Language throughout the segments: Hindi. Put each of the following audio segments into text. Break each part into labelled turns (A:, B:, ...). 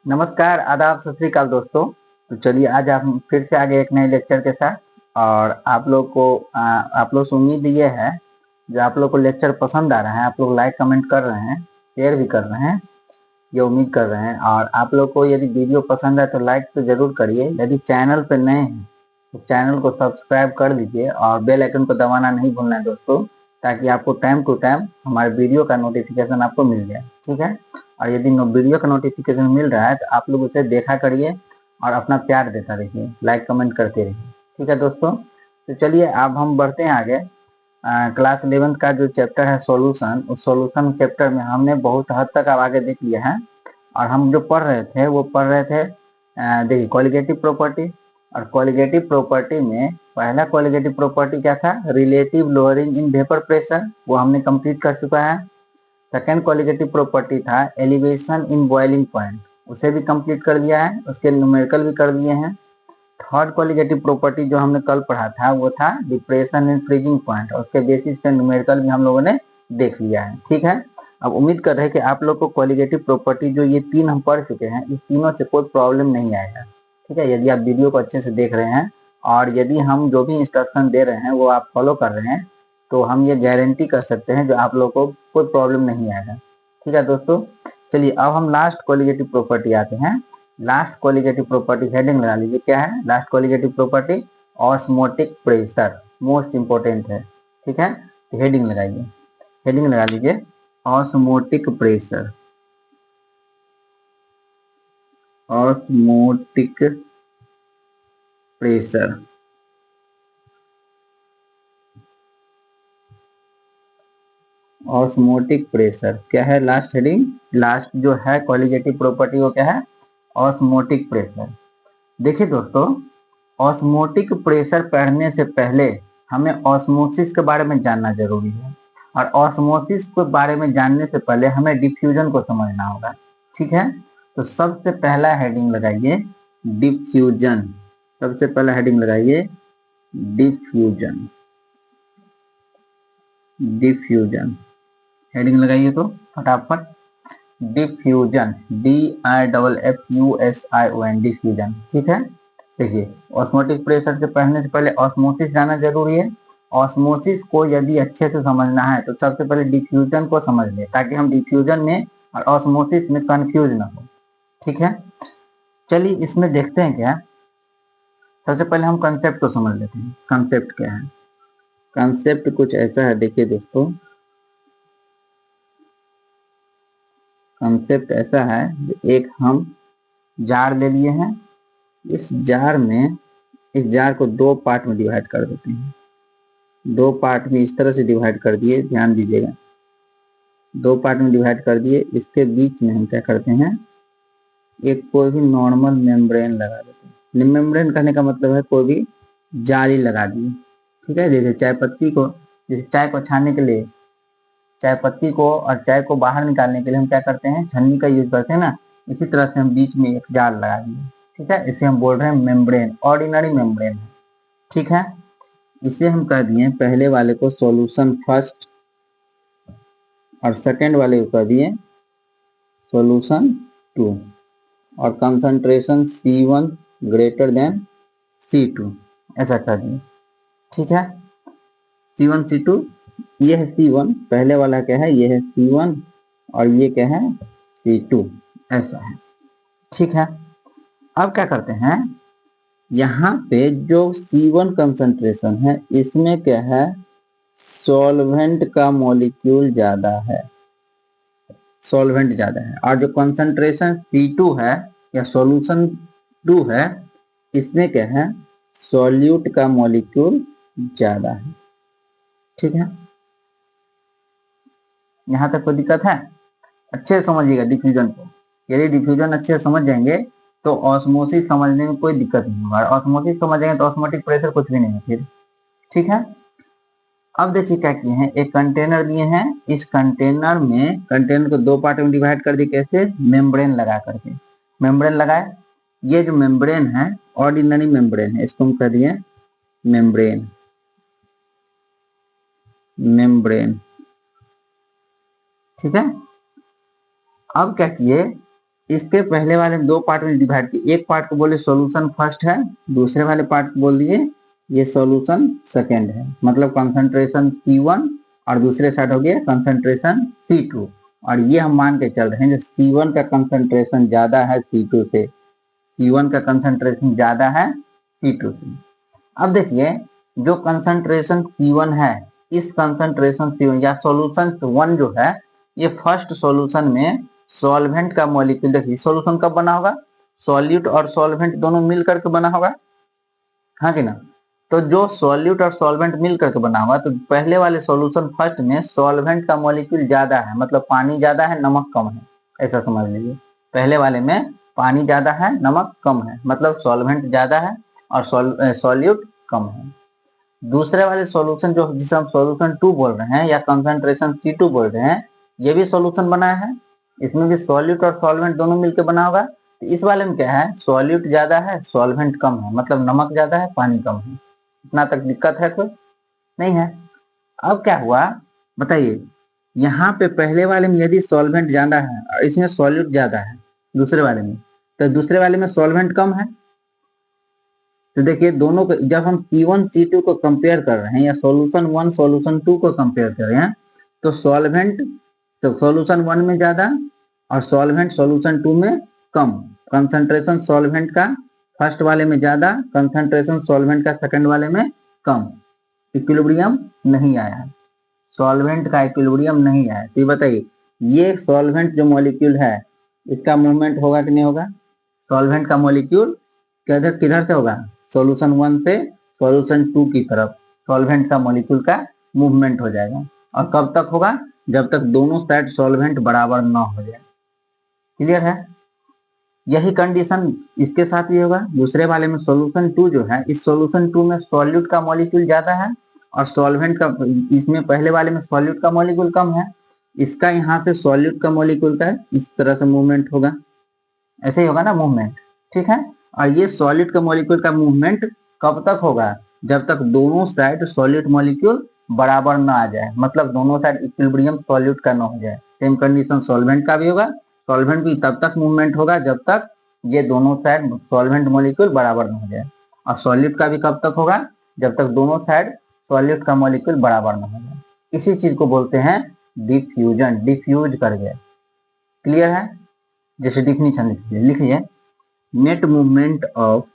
A: नमस्कार, आदाब, सत श्री अकाल दोस्तों। तो चलिए आज हम फिर से आ गए एक नए लेक्चर के साथ। और आप लोग को आप लोग से उम्मीद ये है, जो आप लोग को लेक्चर पसंद आ रहा है, आप लोग लाइक कमेंट कर रहे हैं, शेयर भी कर रहे हैं, ये उम्मीद कर रहे हैं। और आप लोग को यदि वीडियो पसंद है तो लाइक तो जरूर करिए। यदि चैनल पर नए हैं तो चैनल को सब्सक्राइब कर लीजिए और बेल आइकन को दबाना नहीं भूलना है दोस्तों, ताकि आपको टाइम टू टाइम हमारे वीडियो का नोटिफिकेशन आपको मिल जाए। ठीक है। और यदि वीडियो का नोटिफिकेशन मिल रहा है तो आप लोग उसे देखा करिए और अपना प्यार देता रहिए, लाइक कमेंट करते रहिए। ठीक है दोस्तों। तो चलिए अब हम बढ़ते हैं आगे। क्लास 11 का जो चैप्टर है सॉल्यूशन, उस सॉल्यूशन चैप्टर में हमने बहुत हद तक अब आगे देख लिया है। और हम जो पढ़ रहे थे वो पढ़ रहे थे, देखिए, कॉलिगेटिव प्रॉपर्टी। और कॉलिगेटिव प्रॉपर्टी में पहला कॉलिगेटिव प्रॉपर्टी क्या था? Relative lowering in vapour pressure, वो हमने कंप्लीट कर चुका है। सेकेंड कॉलिगेटिव प्रॉपर्टी था एलिवेशन इन बॉइलिंग पॉइंट, उसे भी कंप्लीट कर दिया है, उसके न्यूमेरिकल भी कर दिए हैं। थर्ड कॉलिगेटिव प्रॉपर्टी जो हमने कल पढ़ा था वो था डिप्रेशन इन फ्रीजिंग पॉइंट, और उसके बेसिस पे न्यूमेरिकल भी हम लोगों ने देख लिया है। ठीक है। अब उम्मीद कर रहे हैं कि आप लोग को कॉलिगेटिव प्रॉपर्टी जो ये तीन हम पढ़ चुके हैं, इस तीनों से कोई प्रॉब्लम नहीं आएगा। ठीक है, यदि आप वीडियो को अच्छे से देख रहे हैं और यदि हम जो भी इंस्ट्रक्शन दे रहे हैं वो आप फॉलो कर रहे हैं, तो हम ये गारंटी कर सकते हैं जो आप लोग को कोई प्रॉब्लम नहीं आएगा। ठीक है दोस्तों। चलिए अब हम लास्ट कॉलिगेटिव प्रॉपर्टी आते हैं। लास्ट कॉलिगेटिव प्रॉपर्टी हेडिंग लगा लीजिए, क्या है last colligative property? Osmotic pressure, most important है। ठीक है, तो हेडिंग लगाइए, हेडिंग लगा लीजिए osmotic pressure. Osmotic pressure, osmotic pressure क्या है? लास्ट हेडिंग, लास्ट जो है कॉलिगेटिव प्रॉपर्टी वो क्या है? Osmotic pressure. देखिए दोस्तों, ऑस्मोटिक प्रेशर पढ़ने से पहले हमें ऑस्मोसिस के बारे में जानना जरूरी है। और ऑस्मोसिस के बारे में जानने से पहले हमें डिफ्यूजन को समझना होगा। ठीक है। तो सबसे पहला हेडिंग लगाइए डिफ्यूजन। सबसे पहला हेडिंग लगाइए डिफ्यूजन। डिफ्यूजन हेडिंग लगाइए तो फटाफट। Diffusion, DIFFUSION, diffusion. ठीक है। देखिए, ऑस्मोटिक प्रेशर से पढ़ने से पहले ऑस्मोसिस जाना जरूरी है। ऑस्मोसिस को यदि अच्छे से समझना है तो सबसे पहले डिफ्यूजन को समझ ले, ताकि हम डिफ्यूजन में और ऑस्मोसिस में कंफ्यूज ना हो। ठीक है। चलिए इसमें देखते हैं क्या। सबसे पहले हम कंसेप्ट को समझ लेते हैं। कंसेप्ट क्या है? कंसेप्ट कुछ ऐसा है, देखिए दोस्तों, कंसेप्ट ऐसा है, एक हम जार ले लिए हैं। इस जार में, इस जार को दो पार्ट में डिवाइड कर देते हैं। दो पार्ट में इस तरह से डिवाइड कर दिए, ध्यान दीजिएगा, दो पार्ट में डिवाइड कर दिए। इसके बीच में हम क्या करते हैं, एक कोई भी नॉर्मल मेम्ब्रेन लगा देते हैं। मेम्ब्रेन कहने का मतलब है कोई भी जाली लगा दिए। ठीक है। जैसे चाय पत्ती को, जैसे चाय को छानने के लिए, चाय पत्ती को और चाय को बाहर निकालने के लिए हम क्या करते हैं, छन्नी का यूज करते हैं ना, इसी तरह से हम बीच में एक जाल लगा दिए। ठीक है, इसे हम बोल रहे हैं मेम्ब्रेन, ऑर्डिनरी मेम्ब्रेन। ठीक है। इसे हम कह दिए पहले वाले को सॉल्यूशन फर्स्ट, और सेकंड वाले को कह दिए सॉल्यूशन 2, और concentration C1 greater than C2, ऐसा कर दिए। ठीक है। C1 C2, ये है C1, पहले वाला क्या है, ये है C1, और ये क्या है C2, ऐसा है। ठीक है। अब क्या करते हैं, यहाँ पे जो C1 कंसंट्रेशन है इसमें क्या है, सॉल्वेंट का मॉलिक्यूल ज्यादा है, सॉल्वेंट ज्यादा है। और जो कंसंट्रेशन C2 है या सॉल्यूशन 2 है, इसमें क्या है, सॉल्यूट का मॉलिक्यूल ज्यादा है। ठीक है। यहाँ तक कोई दिक्कत है? अच्छे से समझिएगा डिफ्यूजन को। यदि डिफ्यूजन अच्छे से समझ जाएंगे तो ऑस्मोसिस समझने में कोई दिक्कत नहीं होगा। ऑस्मोसिस समझ जाएंगे तो ऑस्मोटिक प्रेशर कुछ भी नहीं है फिर। ठीक है। अब देखिए क्या किए हैं, एक कंटेनर दिए हैं। इस कंटेनर में, कंटेनर को दो पार्ट में डिवाइड कर दिए, कैसे, मेम्ब्रेन लगा करके। मेम्ब्रेन लगाए, ये जो मेम्ब्रेन है ऑर्डिनरी मेम्ब्रेन है, इसको हम कह दिए मेम्ब्रेन। मेम्ब्रेन। ठीक है। अब क्या किए, इसके पहले वाले दो पार्ट में डिवाइड किए, एक पार्ट को बोले सॉल्यूशन फर्स्ट है, दूसरे वाले पार्ट को बोल दिए ये सॉल्यूशन सेकंड है, मतलब कंसंट्रेशन C1 और दूसरे साइड हो गया कंसंट्रेशन C2। और ये हम मान के चल रहे हैं जो C1 का कंसंट्रेशन ज्यादा है C2 से, C1 का कंसंट्रेशन ज्यादा है C2 से। अब देखिए जो कंसंट्रेशन C1 है, इस कंसंट्रेशन C1 या सॉल्यूशन 1 जो है, ये फर्स्ट सॉल्यूशन में सॉल्वेंट का मॉलिक्यूल, देखिए सॉल्यूशन कब बना होगा, सॉल्यूट और सॉल्वेंट दोनों मिल करके बना होगा, हाँ कि ना। तो जो सॉल्यूट और सॉल्वेंट मिल करके बना होगा, तो पहले वाले सॉल्यूशन फर्स्ट में सॉल्वेंट का मॉलिक्यूल ज्यादा है, मतलब पानी ज्यादा है नमक कम है, ऐसा समझ लीजिए। पहले वाले में पानी ज्यादा है नमक कम है, मतलब सॉल्वेंट ज्यादा है और सॉल्यूट कम है। दूसरे वाले सॉल्यूशन जो जिसे हम सॉल्यूशन 2 बोल रहे हैं या कंसंट्रेशन C2 बोल रहे हैं, ये भी सॉल्यूशन बनाया है, इसमें भी सॉल्यूट और सॉल्वेंट दोनों मिलकर बना होगा। तो इस वाले में क्या है, सॉल्यूट ज्यादा है सॉल्वेंट कम है, मतलब नमक ज्यादा है पानी कम है। इतना तक दिक्कत है कोई नहीं है। अब क्या हुआ बताइए, यहाँ पे पहले वाले में यदि सॉल्वेंट ज्यादा है और इसमें सॉल्यूट ज्यादा है दूसरे वाले में, तो दूसरे वाले में सॉल्वेंट कम है। तो देखिए दोनों को जब हम C1 C2 को कंपेयर कर रहे हैं या सॉल्यूशन 1 सॉल्यूशन 2 को कंपेयर कर रहे हैं, तो सॉल्वेंट तो सॉल्यूशन 1 में ज्यादा और सॉल्वेंट सॉल्यूशन 2 में कम। कंसंट्रेशन सॉल्वेंट का फर्स्ट वाले में ज्यादा, कंसंट्रेशन सॉल्वेंट का सेकंड वाले में कम। इक्विलिब्रियम नहीं आया, सॉल्वेंट का इक्विलिब्रियम नहीं आया। तो ये बताइए ये सॉल्वेंट जो मॉलिक्यूल है इसका मूवमेंट होगा कि नहीं होगा, सॉल्वेंट का मॉलिक्यूल किधर किधर से होगा, सॉल्यूशन 1 से सॉल्यूशन 2 की तरफ सॉल्वेंट का मॉलिक्यूल का मूवमेंट हो जाएगा। और कब तक होगा, जब तक दोनों साइड सॉल्वेंट बराबर ना हो जाए। क्लियर है, यही कंडीशन इसके साथ भी होगा। दूसरे वाले में सॉल्यूशन 2 जो है, इस सॉल्यूशन 2 में सॉल्यूट का मॉलिक्यूल ज्यादा है और सॉल्वेंट का, इसमें पहले वाले में सॉल्यूट का मॉलिक्यूल कम है। इसका यहाँ से सॉल्यूट का मॉलिक्यूल का इस तरह से मूवमेंट होगा, ऐसे ही होगा ना मूवमेंट, ठीक है। और ये सॉलिड का मॉलिक्यूल का मूवमेंट कब तक होगा, जब तक दोनों साइड सॉलिड मॉलिक्यूल बराबर ना आ जाए, मतलब दोनों साइड इक्विलिब्रियम सॉल्यूट का ना हो जाए। सेम कंडीशन सॉल्वेंट का भी होगा, सॉल्वेंट भी तब तक मूवमेंट होगा जब तक ये दोनों साइड सॉल्वेंट मॉलिक्यूल बराबर ना हो जाए। और सॉलिड का भी कब तक होगा, जब तक दोनों साइड सॉलिड का मॉलिक्यूल बराबर ना हो जाए। इसी चीज को बोलते हैं डिफ्यूजन, डिफ्यूज कर गया। क्लियर है, जैसे डिफिनीशन लिखिए, net movement of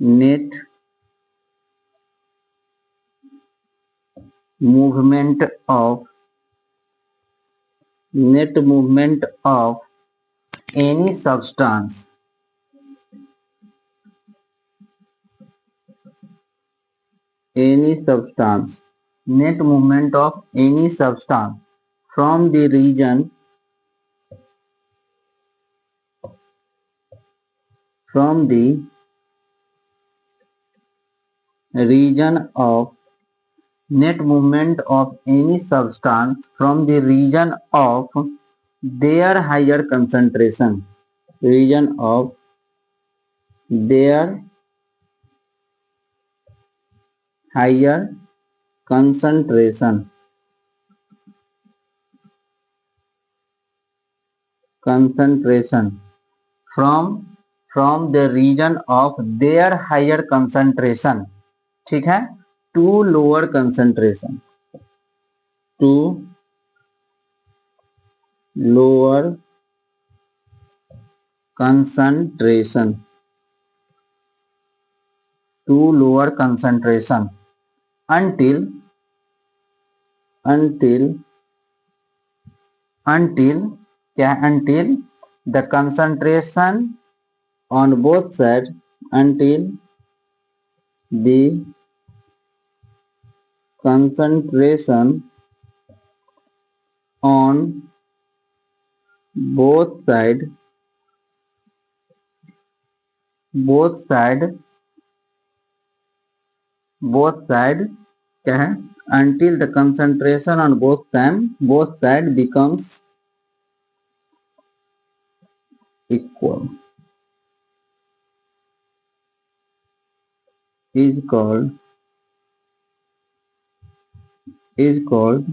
A: net movement of net movement of any substance net movement of any substance from the region of net movement of any substance from the region of their higher concentration, region of their higher concentration from the region of their higher concentration, ठीक है, to lower concentration, to lower concentration, until क्या, until the concentration on both sides, until the concentration on both side क्या है, until the concentration on both side becomes equal is called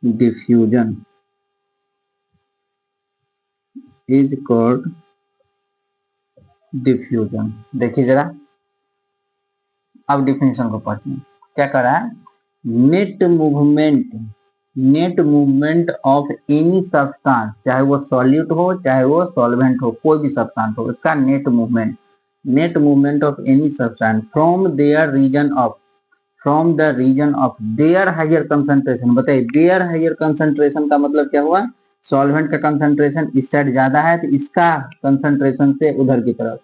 A: diffusion। Is called diffusion. देखिए जरा, अब डिफिनेशन को पढ़ते हैं। क्या कर रहा है? Net movement, net movement of any substance, चाहे वो सॉल्यूट हो चाहे वो सॉल्वेंट हो, कोई भी सब्सटेंस हो, इसका net movement, net movement of any substance from their region of, from the region of their higher concentration. बताइए देयर हायर कंसंट्रेशन का मतलब क्या हुआ? सॉल्वेंट का कंसंट्रेशन इस साइड ज्यादा है तो इसका कंसंट्रेशन से उधर की तरफ,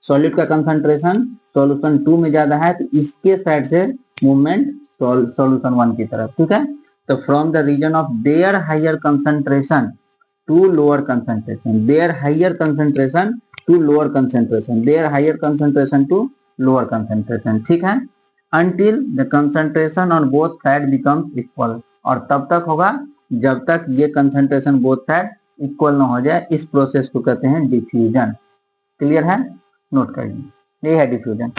A: सॉलिड का कंसंट्रेशन सॉल्यूशन 2 में ज्यादा है तो इसके साइड से मूवमेंट सॉल्यूशन 1 की तरफ। ठीक है, तो from the region of their higher concentration to lower concentration, their higher concentration to lower concentration, their higher concentration to lower concentration. ठीक है, until the concentration on both side becomes equal, और तब तक होगा जब तक ये कंसंट्रेशन बोथ साइड इक्वल ना हो जाए। इस प्रोसेस को कहते हैं डिफ्यूजन। क्लियर है? नोट करिए, ये है डिफ्यूजन।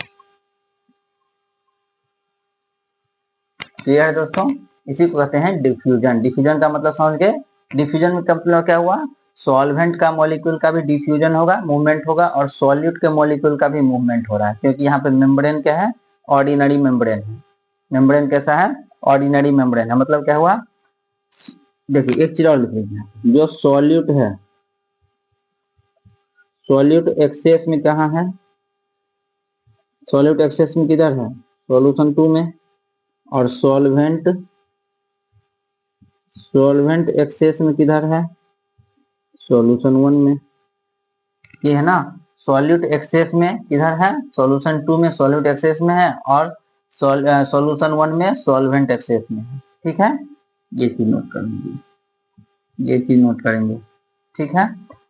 A: क्लियर है दोस्तों? इसी को कहते हैं डिफ्यूजन। डिफ्यूजन का मतलब समझ गए? डिफ्यूजन में मतलब क्या हुआ? सॉल्वेंट का मॉलिक्यूल का भी डिफ्यूजन होगा, मूवमेंट होगा, और सॉल्यूट के मॉलिक्यूल का भी मूवमेंट हो रहा है, क्योंकि यहाँ पे मेम्ब्रेन क्या है? ऑर्डिनरी मेम्ब्रेन है। मेम्ब्रेन कैसा है? ऑर्डिनरी मेम्ब्रेन है। मतलब क्या हुआ? देखिए एक चीज और लिख लीजिए, जो सॉल्यूट है, सॉल्यूट एक्सेस में कहाँ है? सॉल्यूट एक्सेस में किधर है? सॉल्यूशन 2 में। और सॉल्वेंट, सॉल्वेंट एक्सेस में किधर है? सॉल्यूशन 1 में। ये है ना, सॉल्यूट एक्सेस में किधर है? सॉल्यूशन 2 में सॉल्यूट एक्सेस में है, और सॉल्यूशन 1 में सॉल्वेंट एक्सेस में है। ठीक है, ये चीज नोट कर लीजिए, ये चीज नोट करेंगे। ठीक है,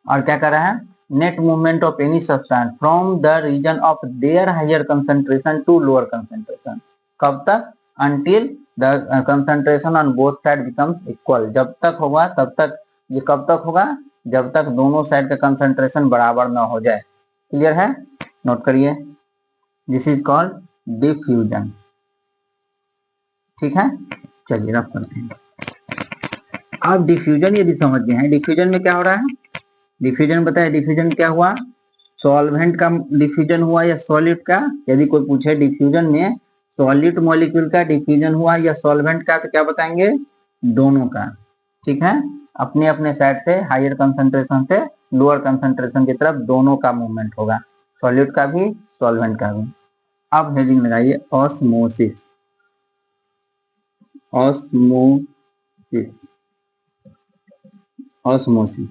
A: और क्या कर रहा है? Net movement of any substance from the region of their higher concentration to lower concentration. कब तक? Until the concentration on both side becomes equal. जब तक होगा तब तक। ये कब तक होगा? जब तक दोनों साइड का कंसंट्रेशन बराबर ना हो जाए। क्लियर है? नोट करिए, दिस इज कॉल्ड डिफ्यूजन। ठीक है, चलिए रब करते हैं। अब डिफ्यूजन यदि समझ गए हैं, डिफ्यूजन में क्या हो रहा है? डिफ्यूजन बताए, डिफ्यूजन क्या हुआ? सॉल्वेंट का डिफ्यूजन हुआ या सॉलिड का? यदि कोई पूछे डिफ्यूजन में सॉलिड मॉलिक्यूल का डिफ्यूजन हुआ या सॉल्वेंट का, तो क्या बताएंगे? दोनों का। ठीक है, अपने अपने साइड से हायर कंसंट्रेशन से लोअर कंसंट्रेशन की तरफ दोनों का मूवमेंट होगा, सॉलिड का भी सॉल्वेंट का भी। अब हेडिंग लगाइए ऑस्मोसिस, ऑस्मोसिस, ऑस्मोसिस।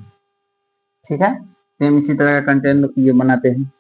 A: ठीक है, सेम इसी तरह का कंटेंट ये बनाते हैं।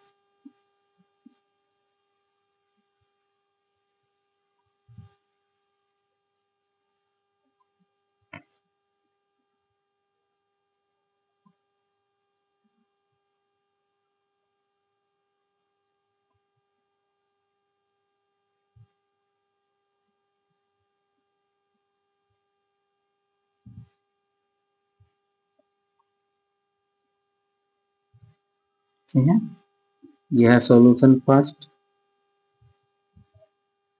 A: ठीक है, यह है सॉल्यूशन फर्स्ट,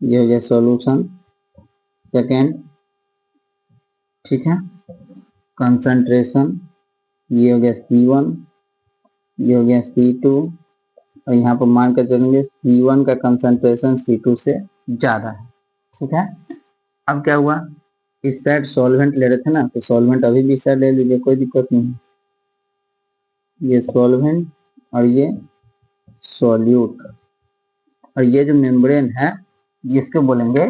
A: ये हो गया सॉल्यूशन सेकेंड। ठीक है, कंसंट्रेशन, ये हो गया C1, ये हो गया C2, और यहाँ पर मान कर चलेंगे C1 का कंसंट्रेशन C2 से ज्यादा है। ठीक है, अब क्या हुआ? इस साइड सॉल्वेंट ले रहे थे ना, तो सॉल्वेंट अभी भी इस साइड ले लीजिए, कोई दिक्कत नहीं। ये सॉल्वेंट और ये सॉल्यूट, और ये जो मेम्ब्रेन है इसको बोलेंगे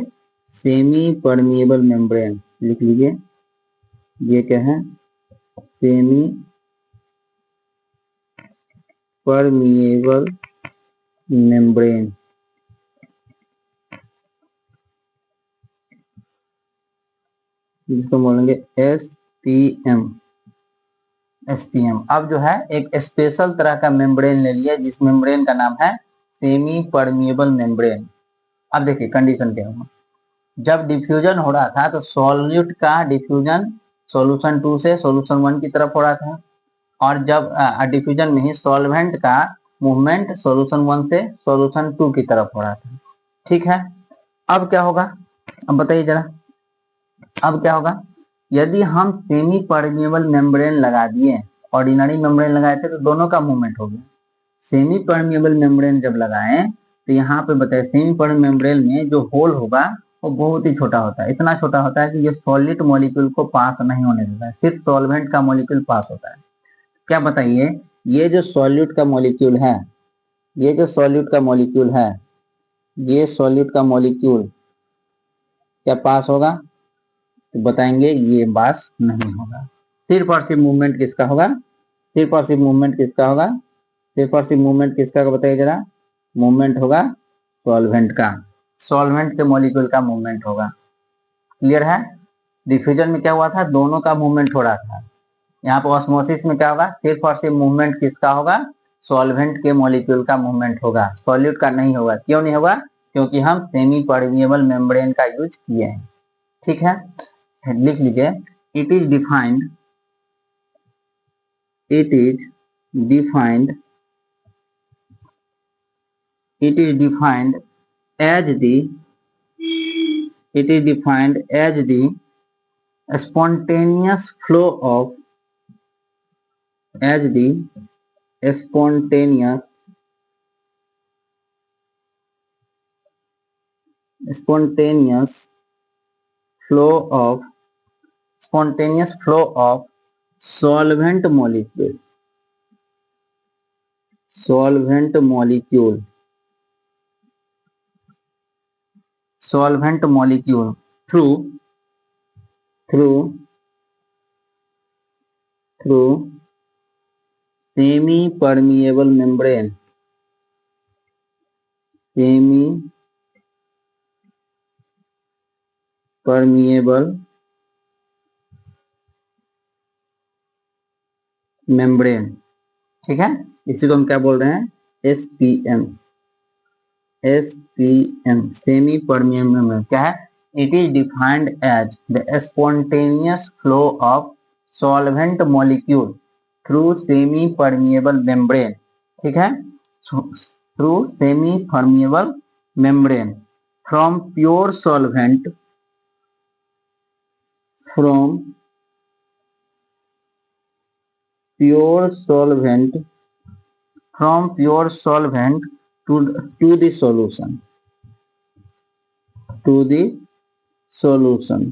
A: सेमी परमिएबल मेम्ब्रेन। लिख लीजिए, ये क्या है? Semi permeable membrane. जिसको बोलेंगे SPM, SPM। अब जो है एक स्पेशल तरह का मेम्ब्रेन ले लिया, जिस मेम्ब्रेन का नाम है सेमी परमिएबल मेम्ब्रेन। अब देखिए कंडीशन क्या हुआ, जब डिफ्यूजन हो रहा था तो सॉल्यूट का डिफ्यूजन सॉल्यूशन 2 से सॉल्यूशन 1 की तरफ हो रहा था, और जब डिफ्यूजन में ही सॉल्वेंट का मूवमेंट सॉल्यूशन 1 से सॉल्यूशन 2 की तरफ हो रहा था। ठीक है, अब क्या होगा? अब बताइए जरा, अब क्या होगा? यदि हम सेमी परमिएबल मेम्ब्रेन लगा दिए ऑर्डिनरी मेम्ब्रेन लगाए थे तो दोनों का मूवमेंट हो गया। सेमी परमिएबल मेम्ब्रेन जब लगाएं तो यहाँ पे बताए सेमी परमिएबल मेम्ब्रेन में जो होल होगा वो बहुत ही छोटा होता है, इतना छोटा होता है कि ये सॉलिड मॉलिक्यूल को पास नहीं होने देता है, सिर्फ सॉल्वेंट का मॉलिक्यूल पास होता है। क्या बताइए, ये जो सॉल्यूट का मॉलिक्यूल है, ये जो सॉल्यूट का मॉलिक्यूल है, ये सॉल्यूट का मॉलिक्यूल क्या पास होगा? तो बताएंगे ये पास नहीं होगा। सिर्फ और सिर्फ मूवमेंट किसका होगा? सिर्फ और सिर्फ मूवमेंट किसका होगा? सिर्फ और सिर्फ मूवमेंट किसका का बताइए जरा? मूवमेंट होगा सॉल्वेंट का, सॉल्वेंट के मॉलिक्यूल का मूवमेंट होगा। क्लियर है? डिफ्यूजन में क्या हुआ था? दोनों का मूवमेंट हो रहा था। यहाँ पर ऑस्मोसिस में क्या होगा? सिर्फ और सिर्फ मूवमेंट किसका होगा? सॉल्वेंट के मॉलिक्यूल का मूवमेंट होगा, सॉल्यूट का नहीं होगा। क्यों नहीं होगा? क्योंकि हम सेमी परमिएबल मेम्ब्रेन का यूज किए हैं। ठीक है, लिख लीजिए, it is defined, it is defined, it is defined as the, it is defined as the spontaneous flow of, as the spontaneous, spontaneous flow of, spontaneous flow of solvent molecule, solvent molecule, solvent molecule through, through, through semi permeable membrane, semi permeable membrane. ठीक है, इसी को हम क्या बोल रहे हैं? SPM, SPM, semi permeable membrane. क्या है? It is defined as the spontaneous flow of solvent molecule through semi permeable membrane. ठीक है, through semi permeable membrane from pure solvent, from pure solvent, from pure solvent to the solution, to the solution,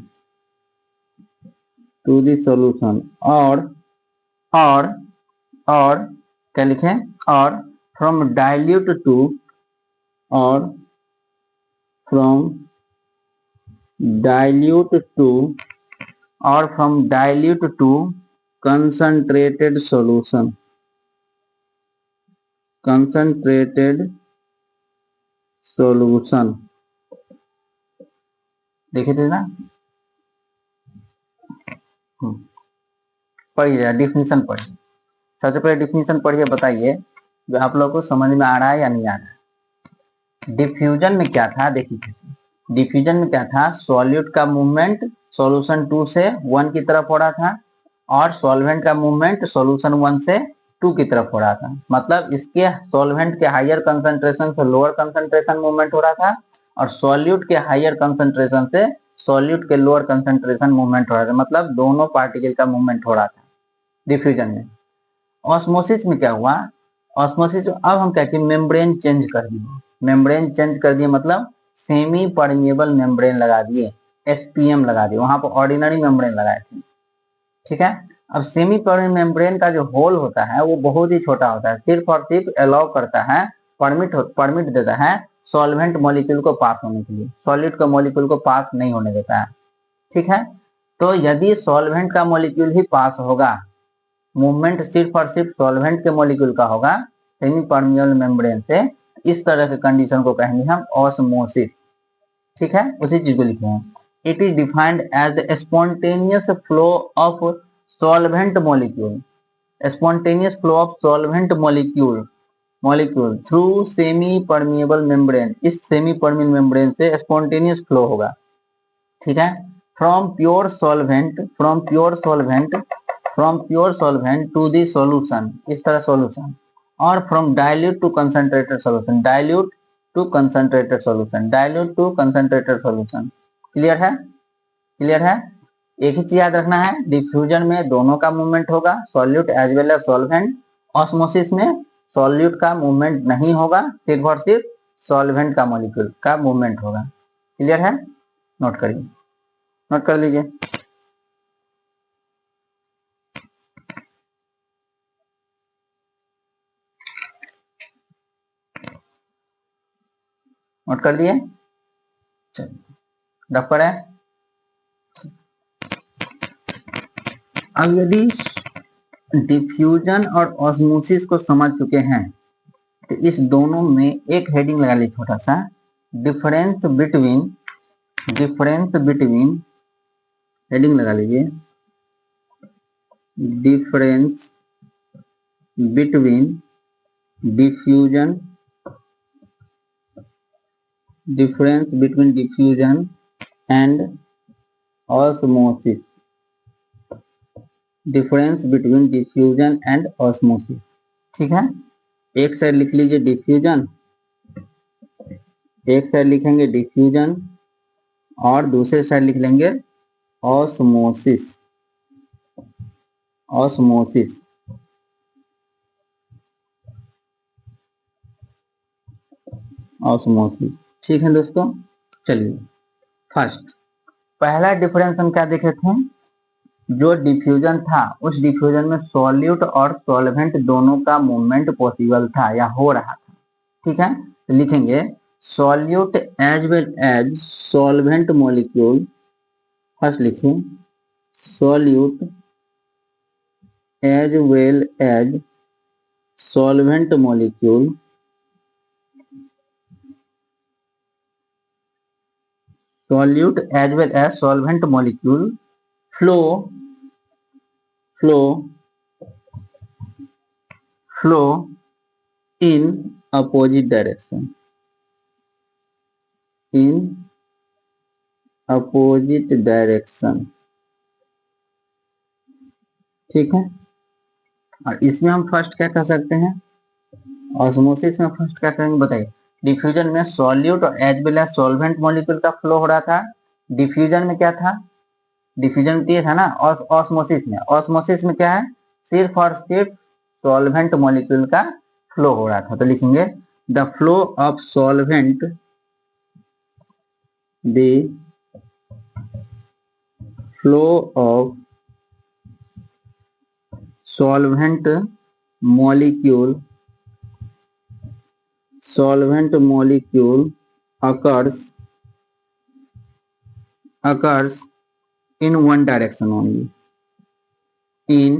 A: to the solution, और क्या लिखें? और from dilute to, और from dilute to, और from dilute to concentrated solution, concentrated solution। देखे थे ना? पढ़िए, डिफिनीशन पढ़िए। सबसे पहले डिफिनीशन पढ़िए, बताइए जो आप लोगों को समझ में आ रहा है या नहीं आ रहा है। डिफ्यूजन में क्या था? देखिए, डिफ्यूजन में क्या था? सॉल्यूट का मूवमेंट सॉल्यूशन 2 से 1 की तरफ हो रहा था, और सॉल्वेंट का मूवमेंट सॉल्यूशन 1 से 2 की तरफ हो रहा था। मतलब इसके सॉल्वेंट के हायर कंसंट्रेशन से लोअर कंसंट्रेशन मूवमेंट हो रहा था, और सॉल्यूट के हायर कंसंट्रेशन से सॉल्यूट के लोअर कंसंट्रेशन मूवमेंट हो रहा था। मतलब दोनों पार्टिकल का मूवमेंट हो रहा था डिफ्यूजन में। ऑस्मोसिस में क्या हुआ? ऑस्मोसिस अब हम क्या किए? मेम्ब्रेन चेंज कर दिए, मेम्ब्रेन चेंज कर दिए, मतलब सेमी परमिएबल मेम्ब्रेन लगा दिए, एसपीएम लगा दिए, वहां पर ऑर्डिनरी मेम्ब्रेन लगाए थे। ठीक है, अब सेमी परमिएबल मेम्ब्रेन का जो होल होता है वो बहुत ही छोटा होता है, सिर्फ और सिर्फ अलाउ करता है, परमिट देता है सॉल्वेंट मॉलिक्यूल को पास होने के लिए, सॉलिड का मॉलिक्यूल को पास नहीं होने देता है। ठीक है, तो यदि सॉल्वेंट का मॉलिक्यूल ही पास होगा, मूवमेंट सिर्फ और सिर्फ सॉल्वेंट के मॉलिक्यूल का होगा सेमी परमिएबल मेम्ब्रेन से, इस तरह के कंडीशन को कहेंगे हम ऑस्मोसिस। ठीक है, उसी चीज को लिखे हैं। It is defined as the spontaneous flow of solvent molecule, spontaneous flow of solvent molecule through semi permeable membrane. इस सेमी परमिएबल मेम्ब्रेन से स्पॉन्टेनियस फ्लो होगा। ठीक है, from pure solvent, from pure solvent, from pure solvent to the solution, इस तरह सॉल्यूशन, और from dilute to concentrated solution, dilute to concentrated solution, dilute to concentrated solution. Clear है? क्लियर है? एक ही चीज याद रखना है, डिफ्यूजन में दोनों का मूवमेंट होगा, solute as well as solvent. Osmosis में सॉल्यूट का मूवमेंट नहीं होगा, सिर्फ और सिर्फ सॉल्वेंट का मॉलिक्यूल का मूवमेंट होगा। क्लियर है? नोट करिए, नोट कर लीजिए। नोट कर दिए? चलिए रफ है। अब यदि डिफ्यूजन और ऑस्मोसिस को समझ चुके हैं तो इस दोनों में एक हेडिंग लगा लीजिए छोटा सा, डिफरेंस बिटवीन हेडिंग लगा लीजिए, difference between diffusion and osmosis. Difference between diffusion and osmosis, ठीक है। एक साइड लिख लीजिए डिफ्यूजन, एक साइड लिखेंगे डिफ्यूजन और दूसरे साइड लिख लेंगे ऑस्मोसिस। ऑस्मोसिस, ऑस्मोसिस, ठीक है दोस्तों। चलिए फर्स्ट पहला डिफरेंस हम क्या देखे थे, जो डिफ्यूजन था उस डिफ्यूजन में सॉल्यूट और सॉल्वेंट दोनों का मूवमेंट पॉसिबल था या हो रहा था, ठीक है। तो लिखेंगे solute as well as solvent molecule. First लिखिए solute as well as solvent molecule solute as well as solvent molecule flow in opposite direction, ठीक है। और इसमें हम फर्स्ट क्या कर सकते हैं, ऑस्मोसिस में फर्स्ट क्या करेंगे बताइए। डिफ्यूजन में सॉल्यूट और as well as solvent molecule का फ्लो हो रहा था, डिफ्यूजन में क्या था, डिफ्यूजन ये था ना। ऑस्मोसिस में क्या है, सिर्फ और सिर्फ सॉल्वेंट मॉलिक्यूल का फ्लो हो रहा था। तो लिखेंगे the flow of solvent, the flow of solvent molecule occurs in one direction only, in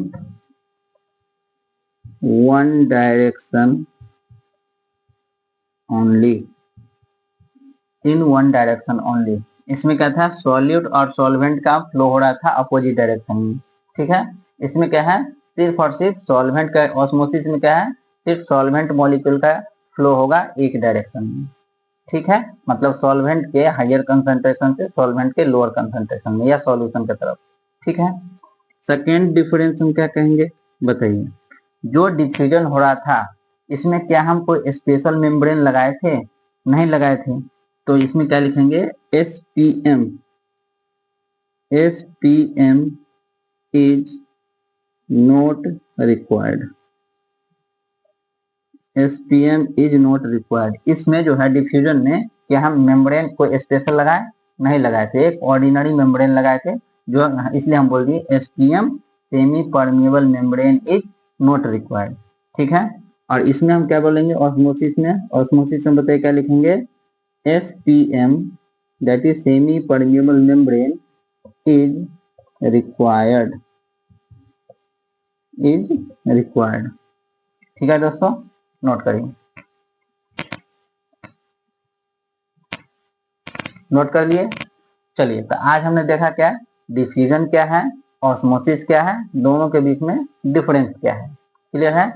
A: one direction only। इसमें क्या था, सॉल्यूट और सॉल्वेंट का फ्लो हो रहा था अपोजिट डायरेक्शन में, ठीक है। इसमें क्या है, सिर्फ और सिर्फ सॉल्वेंट का, ऑस्मोसिस में क्या है, सिर्फ सॉल्वेंट मॉलिक्यूल का फ्लो होगा एक डायरेक्शन में, ठीक है। मतलब सॉल्वेंट के हायर कंसंट्रेशन से सॉल्वेंट के लोअर कंसंट्रेशन में या सॉल्यूशन की तरफ, ठीक है। सेकेंड डिफरेंस हम क्या कहेंगे बताइए। जो डिफ्यूजन हो रहा था इसमें क्या हम कोई स्पेशल मेम्ब्रेन लगाए थे, नहीं लगाए थे। तो इसमें क्या लिखेंगे, SPM is not required. SPM is not required. इसमें जो है डिफ्यूजन में क्या हम मेम्ब्रेन कोई स्पेशल लगाए, नहीं लगाए थे, एक ऑर्डिनरी मेम्ब्रेन लगाए थे जो, इसलिए हम बोल दिए SPM semi permeable membrane is not required, ठीक है। और इसमें हम क्या बोलेंगे, ऑस्मोसिस में बताइए क्या लिखेंगे, SPM that is semi permeable membrane is required, ठीक है दोस्तों। नोट करिए, नोट कर लिए। चलिए तो आज हमने देखा क्या, डिफ्यूजन क्या है, ऑस्मोसिस क्या है, दोनों के बीच में डिफरेंस क्या है। क्लियर है?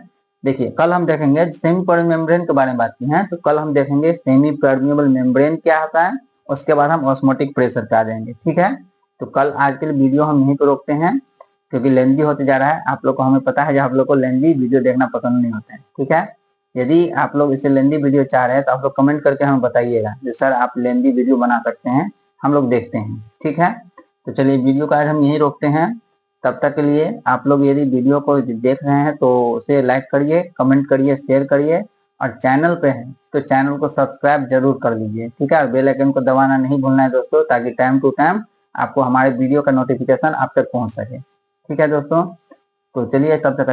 A: देखिए कल हम देखेंगे सेमी परमिएबल मेम्ब्रेन के बारे में बात की है, तो कल हम देखेंगे सेमी परमिएबल मेम्ब्रेन क्या होता है, उसके बाद हम ऑस्मोटिक प्रेशर पे आ जाएंगे, ठीक है। तो कल आज के लिए वीडियो हम यहीं पर रोकते हैं क्योंकि लेंदी होते जा रहा है। आप लोग को, हमें पता है, आप लोग को लेंदी वीडियो देखना पसंद नहीं होता है, ठीक है। यदि आप लोग इसे लेंदी वीडियो चाह रहे हैं तो आप लोग कमेंट करके हमें बताइएगा जो सर आप लेंदी वीडियो बना सकते हैं, हम लोग देखते हैं, ठीक है। तो चलिए वीडियो को आज हम यहीं रोकते हैं। तब तक के लिए आप लोग यदि वीडियो को देख रहे हैं तो उसे लाइक करिए, कमेंट करिए, शेयर करिए, और चैनल पे हैं तो चैनल को सब्सक्राइब जरूर कर लीजिए, ठीक है। और बेल आइकन को दबाना नहीं भूलना है दोस्तों, ताकि टाइम टू टाइम आपको हमारे वीडियो का नोटिफिकेशन आप तक पहुंच सके, ठीक है दोस्तों। तो चलिए तब तक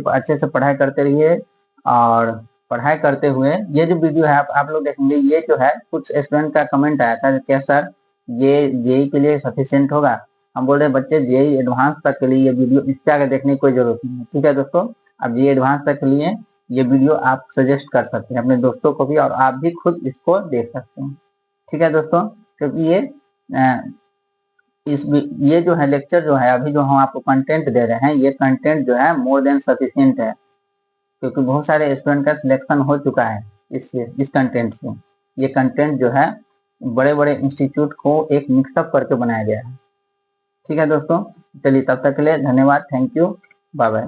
A: अच्छे से पढ़ाई करते रहिए। और पढ़ाई करते हुए ये जो वीडियो है आप लोग देखेंगे, ये जो है कुछ स्टूडेंट का कमेंट आया था क्या सर ये जेई के लिए सफिशिएंट होगा। हम बोल रहे हैं बच्चे जेई एडवांस तक के लिए ये वीडियो, इससे आगे देखने की कोई जरूरत नहीं है, ठीक है दोस्तों। अब जेई एडवांस तक के लिए ये वीडियो आप सजेस्ट कर सकते हैं अपने दोस्तों को भी, और आप भी खुद इसको देख सकते हैं, ठीक है दोस्तों। क्योंकि ये जो है लेक्चर जो है, अभी जो हम आपको कंटेंट दे रहे हैं, ये कंटेंट जो है मोर देन सफिशिएंट है, क्योंकि बहुत सारे स्टूडेंट का सिलेक्शन हो चुका है इस कंटेंट से। ये कंटेंट जो है बड़े बड़े इंस्टीट्यूट को एक मिक्सअप करके बनाया गया है, ठीक है दोस्तों। चलिए तब तक के लिए धन्यवाद, थैंक यू, बाय बाय।